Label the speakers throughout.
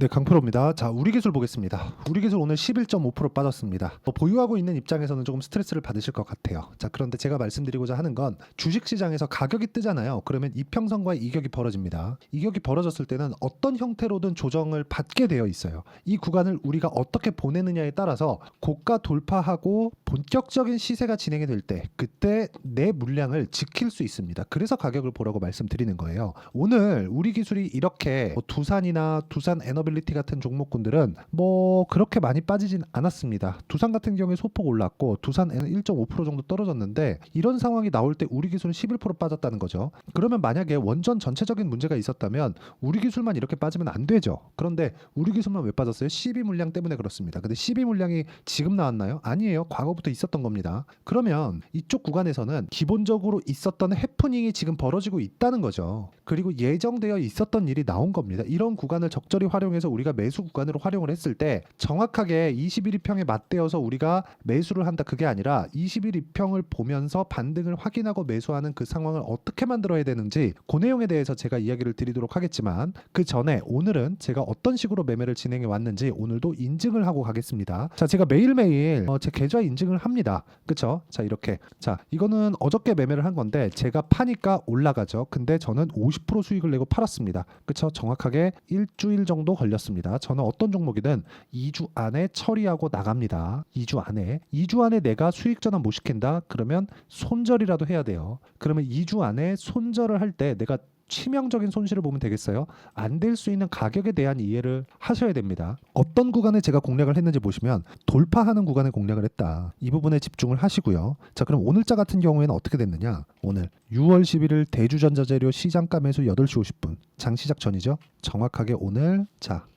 Speaker 1: 네, 강프로입니다. 자, 우리기술 보겠습니다. 우리기술 오늘 11.5% 빠졌습니다. 보유하고 있는 입장에서는 조금 스트레스를 받으실 것 같아요. 자, 그런데 제가 말씀드리고자 하는 건 주식시장에서 가격이 뜨잖아요. 그러면 이평선과 이격이 벌어집니다. 이격이 벌어졌을 때는 어떤 형태로든 조정을 받게 되어 있어요. 이 구간을 우리가 어떻게 보내느냐에 따라서 고가 돌파하고 본격적인 시세가 진행이 될 때 그때 내 물량을 지킬 수 있습니다. 그래서 가격을 보라고 말씀드리는 거예요. 오늘 우리기술이 이렇게 두산이나 두산 에너빌리티 같은 종목군들은 뭐 그렇게 많이 빠지진 않았습니다. 두산 같은 경우에 소폭 올랐고 두산에는 1.5% 정도 떨어졌는데 이런 상황이 나올 때 우리기술은 11% 빠졌다는 거죠. 그러면 만약에 원전 전체적인 문제가 있었다면 우리기술만 이렇게 빠지면 안 되죠. 그런데 우리기술만 왜 빠졌어요? 12물량 때문에 그렇습니다. 근데 12물량이 지금 나왔나요? 아니에요. 과거부터 있었던 겁니다. 그러면 이쪽 구간에서는 기본적으로 있었던 해프닝이 지금 벌어지고 있다는 거죠. 그리고 예정되어 있었던 일이 나온 겁니다. 이런 구간을 적절히 활용해서 우리가 매수 구간으로 활용을 했을 때 정확하게 21일평에 맞대어서 우리가 매수를 한다, 그게 아니라 21일평을 보면서 반등을 확인하고 매수하는 그 상황을 어떻게 만들어야 되는지 그 내용에 대해서 제가 이야기를 드리도록 하겠지만, 그 전에 오늘은 제가 어떤 식으로 매매를 진행해 왔는지 오늘도 인증을 하고 가겠습니다. 자, 제가 매일매일 제 계좌 인증을 합니다. 그쵸? 자, 이렇게. 자, 이거는 어저께 매매를 한 건데 제가 파니까 올라가죠. 근데 저는 50% 수익을 내고 팔았습니다. 그쵸? 정확하게 일주일 정도 걸렸습니다. 저는 어떤 종목이든 2주 안에 처리하고 나갑니다. 2주 안에 내가 수익 전환 못 시킨다? 그러면 손절이라도 해야 돼요. 그러면 2주 안에 손절을 할 때 내가 치명적인 손실을 보면 되겠어요? 안 될 수 있는 가격에 대한 이해를 하셔야 됩니다. 어떤 구간에 제가 공략을 했는지 보시면 돌파하는 구간에 공략을 했다. 이 부분에 집중을 하시고요. 자, 그럼 오늘자 같은 경우에는 어떻게 됐느냐? 오늘 6월 11일 대주전자재료 시장가 매수 8시 50분 장시작 전이죠. 정확하게 오늘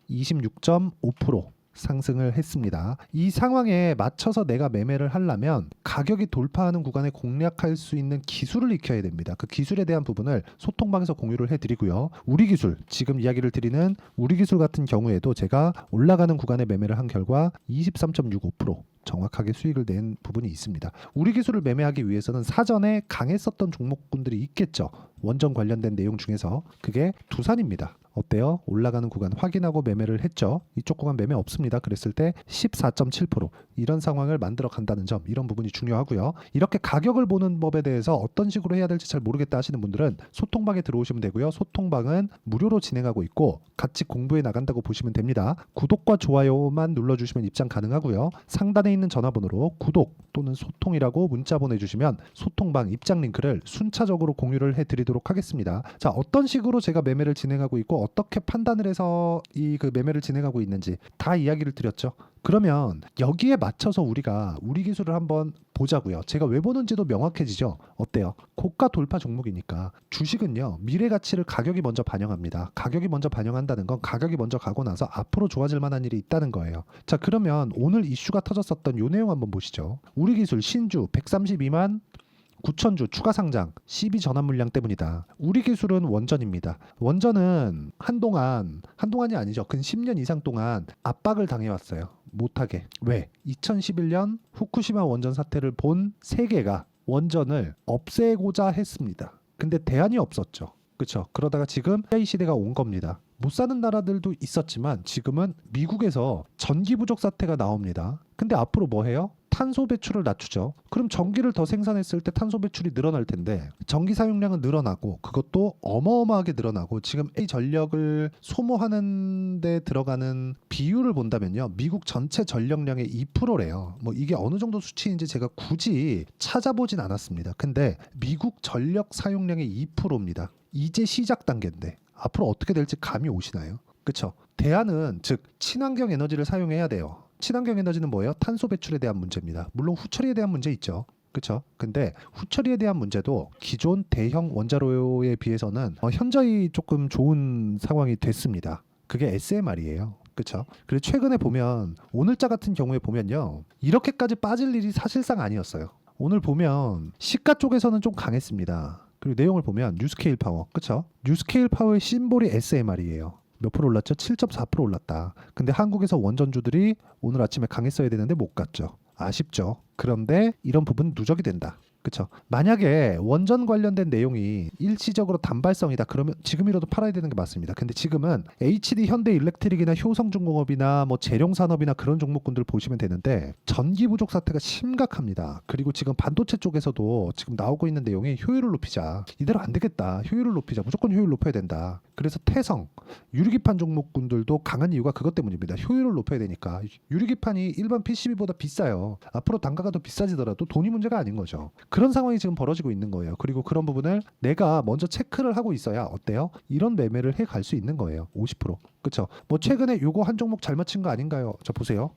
Speaker 1: 26.5% 상승을 했습니다. 이 상황에 맞춰서 내가 매매를 하려면 가격이 돌파하는 구간에 공략할 수 있는 기술을 익혀야 됩니다. 그 기술에 대한 부분을 소통방에서 공유를 해드리고요. 우리 기술, 지금 이야기를 드리는 우리 기술 같은 경우에도 제가 올라가는 구간에 매매를 한 결과 23.65% 정확하게 수익을 낸 부분이 있습니다. 우리 기술을 매매하기 위해서는 사전에 강했었던 종목군들이 있겠죠. 원전 관련된 내용 중에서 그게 두산입니다. 어때요? 올라가는 구간 확인하고 매매를 했죠. 이쪽 구간 매매 없습니다. 그랬을 때 14.7% 이런 상황을 만들어 간다는 점, 이런 부분이 중요하고요. 이렇게 가격을 보는 법에 대해서 어떤 식으로 해야 될지 잘 모르겠다 하시는 분들은 소통방에 들어오시면 되고요. 소통방은 무료로 진행하고 있고 같이 공부해 나간다고 보시면 됩니다. 구독과 좋아요만 눌러주시면 입장 가능하고요. 상단에 있는 전화번호로 구독 또는 소통이라고 문자 보내주시면 소통방 입장 링크를 순차적으로 공유를 해드리도록 하겠습니다. 자, 어떤 식으로 제가 매매를 진행하고 있고 어떻게 판단을 해서 그 매매를 진행하고 있는지 다 이야기를 드렸죠. 그러면 여기에 맞춰서 우리가 우리 기술을 한번 보자고요. 제가 왜 보는지도 명확해지죠. 어때요? 고가 돌파 종목이니까 주식은요, 미래 가치를 가격이 먼저 반영합니다. 가격이 먼저 반영한다는 건 가격이 먼저 가고 나서 앞으로 좋아질 만한 일이 있다는 거예요. 자, 그러면 오늘 이슈가 터졌었던 요 내용 한번 보시죠. 우리 기술 신주 132만 9천주 추가 상장 12 전환 물량 때문이다. 우리 기술은 원전입니다. 원전은 한동안이 아니죠. 근 10년 이상 동안 압박을 당해왔어요. 못하게. 왜? 2011년 후쿠시마 원전 사태를 본 세계가 원전을 없애고자 했습니다. 근데 대안이 없었죠. 그렇죠. 그러다가 지금 AI 시대가 온 겁니다. 못 사는 나라들도 있었지만 지금은 미국에서 전기 부족 사태가 나옵니다. 근데 앞으로 뭐 해요? 탄소 배출을 낮추죠. 그럼 전기를 더 생산했을 때 탄소 배출이 늘어날 텐데 전기 사용량은 늘어나고 그것도 어마어마하게 늘어나고, 지금 이 전력을 소모하는 데 들어가는 비율을 본다면요, 미국 전체 전력량의 2%래요. 뭐 이게 어느 정도 수치인지 제가 굳이 찾아보진 않았습니다. 근데 미국 전력 사용량의 2%입니다. 이제 시작 단계인데 앞으로 어떻게 될지 감이 오시나요? 그렇죠. 대안은 즉 친환경 에너지를 사용해야 돼요. 친환경 에너지는 뭐예요? 탄소 배출에 대한 문제입니다. 물론 후처리에 대한 문제 있죠. 그렇죠. 근데 후처리에 대한 문제도 기존 대형 원자로에 비해서는 현저히 조금 좋은 상황이 됐습니다. 그게 SMR이에요. 그렇죠. 그리고 최근에 보면 오늘자 같은 경우에 보면요, 이렇게까지 빠질 일이 사실상 아니었어요. 오늘 보면 시가 쪽에서는 좀 강했습니다. 그리고 내용을 보면 뉴스케일 파워, 그렇죠? 뉴스케일 파워의 심볼이 SMR이에요. 몇 프로 올랐죠? 7.4% 올랐다. 근데 한국에서 원전주들이 오늘 아침에 강했어야 되는데 못 갔죠. 아쉽죠. 그런데 이런 부분 누적이 된다. 그쵸? 만약에 원전 관련된 내용이 일시적으로 단발성이다 그러면 지금이라도 팔아야 되는 게 맞습니다. 근데 지금은 HD 현대일렉트릭이나 효성중공업이나 뭐 재룡산업이나 그런 종목군들 보시면 되는데 전기 부족 사태가 심각합니다. 그리고 지금 반도체 쪽에서도 지금 나오고 있는 내용이 효율을 높이자. 이대로 안 되겠다. 효율을 높이자. 무조건 효율 높여야 된다. 그래서 태성, 유리기판 종목군들도 강한 이유가 그것 때문입니다. 효율을 높여야 되니까. 유리기판이 일반 PCB보다 비싸요. 앞으로 단가가 더 비싸지더라도 돈이 문제가 아닌 거죠. 그런 상황이 지금 벌어지고 있는 거예요. 그리고 그런 부분을 내가 먼저 체크를 하고 있어야 어때요? 이런 매매를 해 갈 수 있는 거예요. 50%. 그쵸? 뭐 최근에 요거 한 종목 잘 맞힌 거 아닌가요? 자 보세요.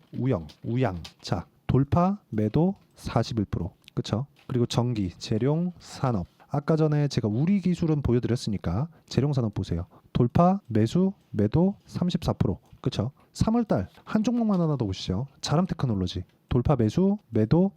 Speaker 1: 우양. 자 돌파 매도 41%. 그쵸? 그리고 전기, 재룡, 산업. 아까 전에 제가 우리 기술은 보여드렸으니까 재룡 산업 보세요. 돌파, 매수, 매도 34%. 그쵸? 3월달 한 종목만 하나 더 보시죠. 자람 테크놀로지. 돌파, 매수, 매도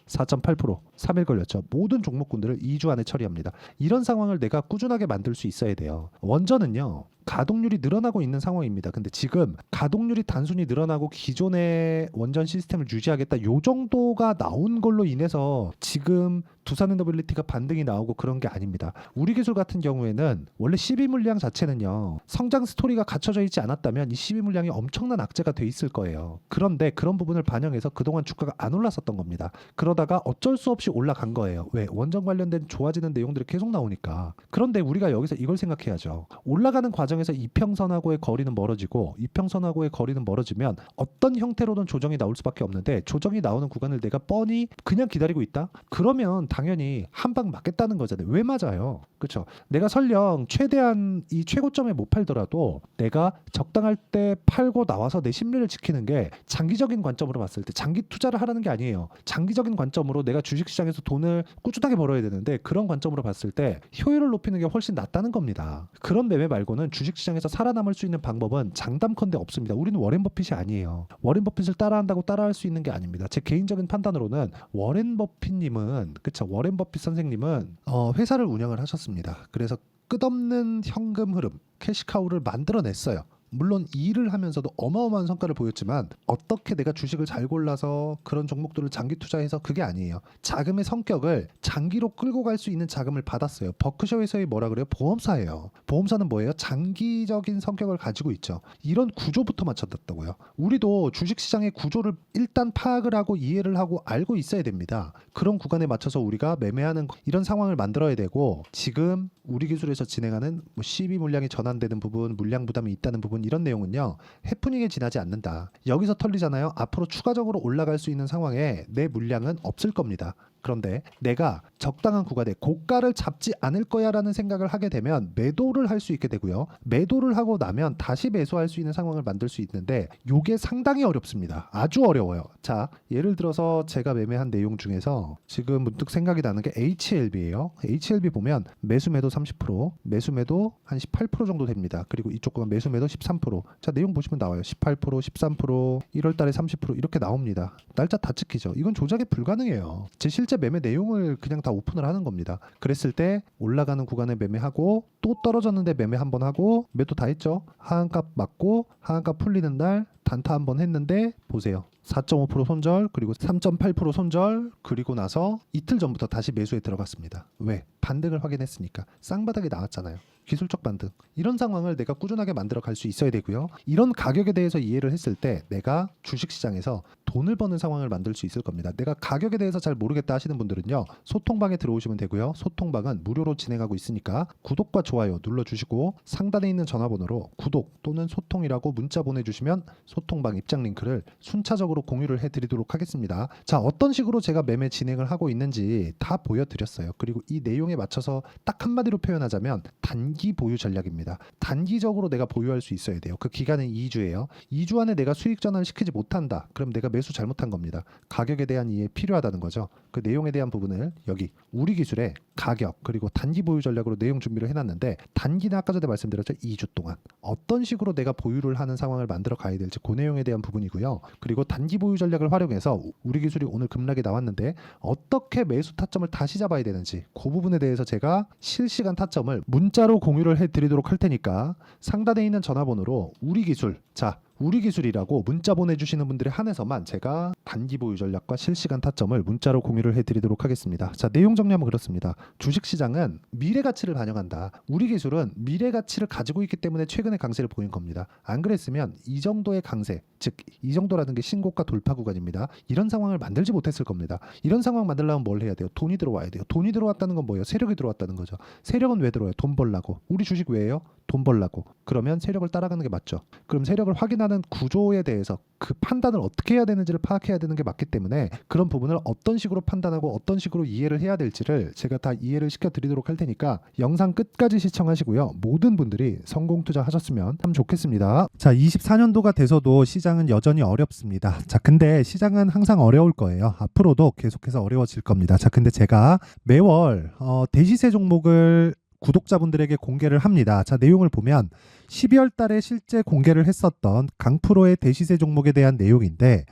Speaker 1: 4.8% 3일 걸렸죠. 모든 종목군들을 2주 안에 처리합니다. 이런 상황을 내가 꾸준하게 만들 수 있어야 돼요. 원전은요. 가동률이 늘어나고 있는 상황입니다. 근데 지금 가동률이 단순히 늘어나고 기존의 원전 시스템을 유지하겠다 요 정도가 나온 걸로 인해서 지금 두산엔더빌리티가 반등이 나오고 그런 게 아닙니다. 우리 기술 같은 경우에는 원래 12 물량 자체는요. 성장 스토리가 갖춰져 있지 않았다면 이 12 물량이 엄청난 악재가 돼 있을 거예요. 그런데 그런 부분을 반영해서 그동안 주가가 안 올랐었던 겁니다. 그러다가 어쩔 수 없이 올라간 거예요. 왜? 원전 관련된 좋아지는 내용들이 계속 나오니까. 그런데 우리가 여기서 이걸 생각해야죠. 올라가는 과정에서 이평선하고의 거리는 멀어지고 이평선하고의 거리는 멀어지면 어떤 형태로든 조정이 나올 수밖에 없는데 조정이 나오는 구간을 내가 뻔히 그냥 기다리고 있다? 그러면 당연히 한 방 맞겠다는 거잖아요. 왜 맞아요? 그렇죠? 내가 설령 최대한 이 최고점에 못 팔더라도 내가 적당할 때 팔고 나와서 내 심리를 지키는 게 장기적인 관점으로 봤을 때 장기 투자를 하라는 게 아니에요. 장기적인 관점으로 내가 주식시장에서 돈을 꾸준하게 벌어야 되는데 그런 관점으로 봤을 때 효율을 높이는 게 훨씬 낫다는 겁니다. 그런 매매 말고는 주식시장에서 살아남을 수 있는 방법은 장담컨대 없습니다. 우리는 워렌 버핏이 아니에요. 워렌 버핏을 따라한다고 따라할 수 있는 게 아닙니다. 제 개인적인 판단으로는 워렌 버핏님은 그쵸? 워렌 버핏 선생님은 회사를 운영을 하셨습니다. 그래서 끝없는 현금 흐름, 캐시카우를 만들어냈어요. 물론 일을 하면서도 어마어마한 성과를 보였지만 어떻게 내가 주식을 잘 골라서 그런 종목들을 장기 투자해서 그게 아니에요. 자금의 성격을 장기로 끌고 갈 수 있는 자금을 받았어요. 버크셔 회사의 뭐라 그래요? 보험사예요. 보험사는 뭐예요? 장기적인 성격을 가지고 있죠. 이런 구조부터 맞춰놨다고요. 우리도 주식시장의 구조를 일단 파악을 하고 이해를 하고 알고 있어야 됩니다. 그런 구간에 맞춰서 우리가 매매하는 이런 상황을 만들어야 되고 지금 우리 기술에서 진행하는 12 물량이 전환되는 부분, 물량 부담이 있다는 부분 이런 내용은요. 해프닝에 지나지 않는다. 여기서 털리잖아요. 앞으로 추가적으로 올라갈 수 있는 상황에 내 물량은 없을 겁니다. 그런데 내가 적당한 구간에 고가를 잡지 않을 거야 라는 생각을 하게 되면 매도를 할 수 있게 되고요. 매도를 하고 나면 다시 매수할 수 있는 상황을 만들 수 있는데 이게 상당히 어렵습니다. 아주 어려워요. 자, 예를 들어서 제가 매매한 내용 중에서 지금 문득 생각이 나는 게 HLB예요. HLB 보면 매수 매도 30%, 매수 매도 한 18% 정도 됩니다. 그리고 이쪽 건 매수 매도 13%. 자, 내용 보시면 나와요. 18%, 13%, 1월 달에 30% 이렇게 나옵니다. 날짜 다 찍히죠. 이건 조작이 불가능해요. 제 실제 매매 내용을 그냥 다 오픈을 하는 겁니다. 그랬을 때 올라가는 구간에 매매하고 또 떨어졌는데 매매 한번 하고 매도 다 했죠. 하한값 맞고 하한값 풀리는 날 단타 한번 했는데 보세요. 4.5% 손절 그리고 3.8% 손절 그리고 나서 이틀 전부터 다시 매수에 들어갔습니다. 왜? 반등을 확인했으니까. 쌍바닥이 나왔잖아요. 기술적 반등. 이런 상황을 내가 꾸준하게 만들어 갈 수 있어야 되고요. 이런 가격에 대해서 이해를 했을 때 내가 주식시장에서 돈을 버는 상황을 만들 수 있을 겁니다. 내가 가격에 대해서 잘 모르겠다 하시는 분들은요. 소통방에 들어오시면 되고요. 소통방은 무료로 진행하고 있으니까 구독과 좋아요 눌러주시고 상단에 있는 전화번호로 구독 또는 소통이라고 문자 보내주시면 소통방 입장 링크를 순차적으로 공유를 해드리도록 하겠습니다. 자, 어떤 식으로 제가 매매 진행을 하고 있는지 다 보여드렸어요. 그리고 이 내용에 맞춰서 딱 한마디로 표현하자면 단기 보유 전략입니다. 단기적으로 내가 보유할 수 있어야 돼요. 그 기간은 2주예요. 2주 안에 내가 수익 전환을 시키지 못한다. 그럼 내가 매수 잘못한 겁니다. 가격에 대한 이해 필요하다는 거죠. 그 내용에 대한 부분을 여기 우리 기술의 가격 그리고 단기 보유 전략으로 내용 준비를 해놨는데 단기는 아까 전에 말씀드렸죠. 2주 동안 어떤 식으로 내가 보유를 하는 상황을 만들어 가야 될지 그 내용에 대한 부분이고요. 그리고 단기 보유 전략을 활용해서 우리 기술이 오늘 급락이 나왔는데 어떻게 매수 타점을 다시 잡아야 되는지 그 부분에 대해서 제가 실시간 타점을 문자로 공유를 해드리도록 할 테니까 상단에 있는 전화번호로 우리 기술 자 우리기술이라고 문자 보내주시는 분들에 한해서만 제가 단기 보유 전략과 실시간 타점을 문자로 공유를 해드리도록 하겠습니다. 자, 내용 정리하면 그렇습니다. 주식시장은 미래 가치를 반영한다. 우리기술은 미래 가치를 가지고 있기 때문에 최근에 강세를 보인 겁니다. 안 그랬으면 이 정도의 강세, 즉 이 정도라는 게 신고가 돌파 구간입니다. 이런 상황을 만들지 못했을 겁니다. 이런 상황 만들려면 뭘 해야 돼요? 돈이 들어와야 돼요. 돈이 들어왔다는 건 뭐예요? 세력이 들어왔다는 거죠. 세력은 왜 들어와요? 돈 벌라고. 우리 주식 왜예요? 돈 벌라고. 그러면 세력을 따라가는 게 맞죠. 그럼 세력을 확인하는 구조에 대해서 그 판단을 어떻게 해야 되는지를 파악해야 되는 게 맞기 때문에 그런 부분을 어떤 식으로 판단하고 어떤 식으로 이해를 해야 될지를 제가 다 이해를 시켜드리도록 할 테니까 영상 끝까지 시청하시고요. 모든 분들이 성공 투자하셨으면 참 좋겠습니다. 자, 24년도가 돼서도 시장은 여전히 어렵습니다. 자, 근데 시장은 항상 어려울 거예요. 앞으로도 계속해서 어려워질 겁니다. 자, 근데 제가 매월 대시세 종목을 구독자분들에게 공개를 합니다. 자, 내용을 보면 12월 달에 실제 공개를 했었던 강프로의 대시세 종목에 대한 내용인데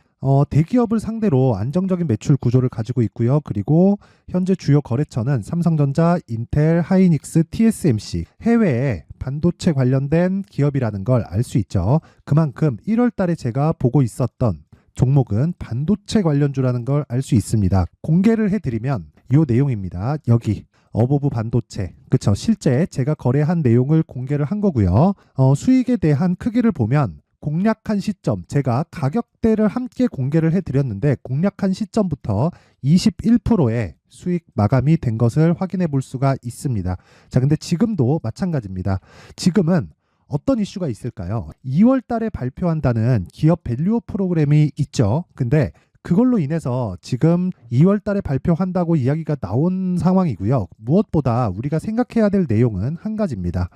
Speaker 1: 대기업을 상대로 안정적인 매출 구조를 가지고 있고요. 그리고 현재 주요 거래처는 삼성전자, 인텔, 하이닉스, TSMC, 해외에 반도체 관련된 기업이라는 걸 알 수 있죠. 그만큼 1월 달에 제가 보고 있었던 종목은 반도체 관련주라는 걸 알 수 있습니다. 공개를 해드리면 이 내용입니다. 여기 어보브 반도체, 그쵸? 실제 제가 거래한 내용을 공개를 한 거고요. 수익에 대한 크기를 보면 공략한 시점, 제가 가격대를 함께 공개를 해드렸는데 공략한 시점부터 21%의 수익 마감이 된 것을 확인해 볼 수가 있습니다. 자, 근데 지금도 마찬가지입니다. 지금은 어떤 이슈가 있을까요? 2월 달에 발표한다는 기업 밸류업 프로그램이 있죠. 근데 그걸로 인해서 지금 2월 달에 발표한다고 이야기가 나온 상황이고요. 무엇보다 우리가 생각해야 될 내용은 한 가지입니다.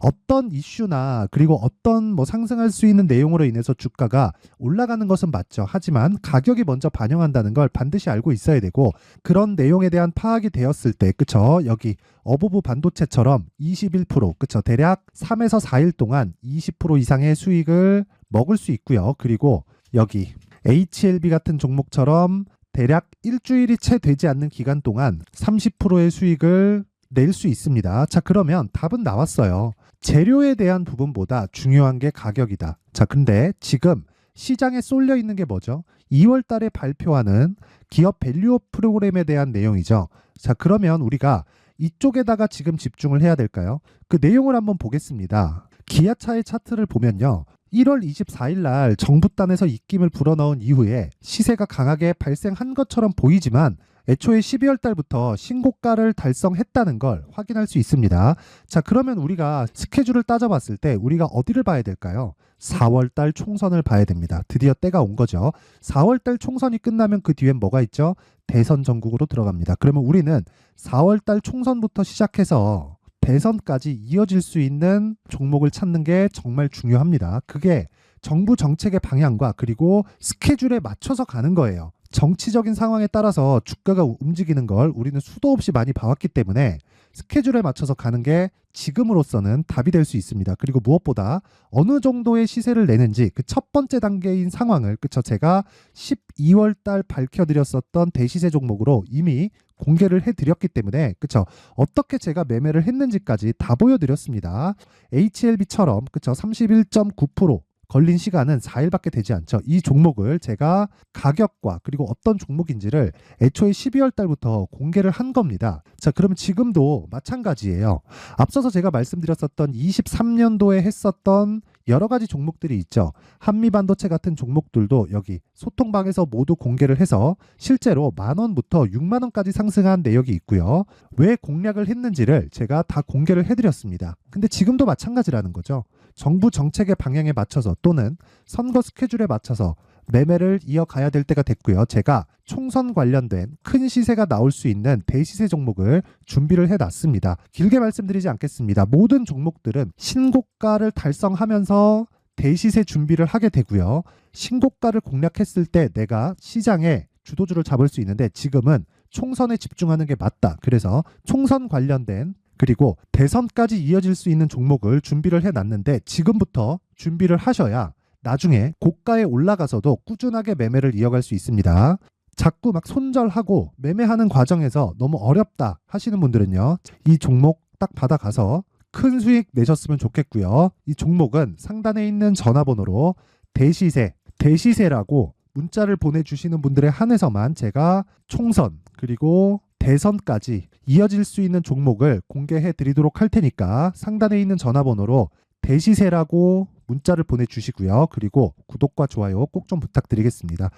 Speaker 1: 어떤 이슈나 그리고 어떤 상승할 수 있는 내용으로 인해서 주가가 올라가는 것은 맞죠. 하지만 가격이 먼저 반영한다는 걸 반드시 알고 있어야 되고 그런 내용에 대한 파악이 되었을 때, 그쵸? 여기 어보브 반도체처럼 21%, 그쵸? 대략 3에서 4일 동안 20% 이상의 수익을 먹을 수 있고요. 그리고 여기 HLB 같은 종목처럼 대략 일주일이 채 되지 않는 기간 동안 30%의 수익을 낼 수 있습니다. 자, 그러면 답은 나왔어요. 재료에 대한 부분보다 중요한 게 가격이다. 자, 근데 지금 시장에 쏠려 있는 게 뭐죠? 2월 달에 발표하는 기업 밸류업 프로그램에 대한 내용이죠. 자, 그러면 우리가 이쪽에다가 지금 집중을 해야 될까요? 그 내용을 한번 보겠습니다. 기아차의 차트를 보면요. 1월 24일 날 정부단에서 입김을 불어넣은 이후에 시세가 강하게 발생한 것처럼 보이지만 애초에 12월 달부터 신고가를 달성했다는 걸 확인할 수 있습니다. 자, 그러면 우리가 스케줄을 따져봤을 때 우리가 어디를 봐야 될까요? 4월 달 총선을 봐야 됩니다. 드디어 때가 온 거죠. 4월 달 총선이 끝나면 그 뒤엔 뭐가 있죠? 대선 전국으로 들어갑니다. 그러면 우리는 4월 달 총선부터 시작해서 대선까지 이어질 수 있는 종목을 찾는 게 정말 중요합니다. 그게 정부 정책의 방향과 그리고 스케줄에 맞춰서 가는 거예요. 정치적인 상황에 따라서 주가가 움직이는 걸 우리는 수도 없이 많이 봐왔기 때문에 스케줄에 맞춰서 가는 게 지금으로서는 답이 될 수 있습니다. 그리고 무엇보다 어느 정도의 시세를 내는지 그 첫 번째 단계인 상황을, 그쵸? 제가 12월 달 밝혀드렸었던 대시세 종목으로 이미 공개를 해드렸기 때문에, 그쵸? 어떻게 제가 매매를 했는지까지 다 보여드렸습니다. HLB처럼, 그쵸? 31.9% 걸린 시간은 4일밖에 되지 않죠. 이 종목을 제가 가격과 그리고 어떤 종목인지를 애초에 12월 달부터 공개를 한 겁니다. 자, 그러면 지금도 마찬가지예요. 앞서서 제가 말씀드렸었던 23년도에 했었던 여러 가지 종목들이 있죠. 한미반도체 같은 종목들도 여기 소통방에서 모두 공개를 해서 실제로 10,000원부터 60,000원까지 상승한 내역이 있고요. 왜 공략을 했는지를 제가 다 공개를 해드렸습니다. 근데 지금도 마찬가지라는 거죠. 정부 정책의 방향에 맞춰서 또는 선거 스케줄에 맞춰서 매매를 이어가야 될 때가 됐고요. 제가 총선 관련된 큰 시세가 나올 수 있는 대시세 종목을 준비를 해놨습니다. 길게 말씀드리지 않겠습니다. 모든 종목들은 신고가를 달성하면서 대시세 준비를 하게 되고요. 신고가를 공략했을 때 내가 시장에 주도주를 잡을 수 있는데 지금은 총선에 집중하는 게 맞다. 그래서 총선 관련된 그리고 대선까지 이어질 수 있는 종목을 준비를 해놨는데 지금부터 준비를 하셔야 나중에 고가에 올라가서도 꾸준하게 매매를 이어갈 수 있습니다. 자꾸 막 손절하고 매매하는 과정에서 너무 어렵다 하시는 분들은요. 이 종목 딱 받아가서 큰 수익 내셨으면 좋겠고요. 이 종목은 상단에 있는 전화번호로 대시세라고 문자를 보내주시는 분들에 한해서만 제가 총선 그리고 대선까지 이어질 수 있는 종목을 공개해 드리도록 할 테니까 상단에 있는 전화번호로 대시세라고 문자를 보내주시고요. 그리고 구독과 좋아요 꼭 좀 부탁드리겠습니다.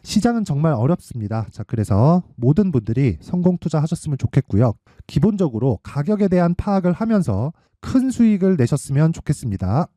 Speaker 1: 시장은 정말 어렵습니다. 자, 그래서 모든 분들이 성공 투자하셨으면 좋겠고요. 기본적으로 가격에 대한 파악을 하면서 큰 수익을 내셨으면 좋겠습니다.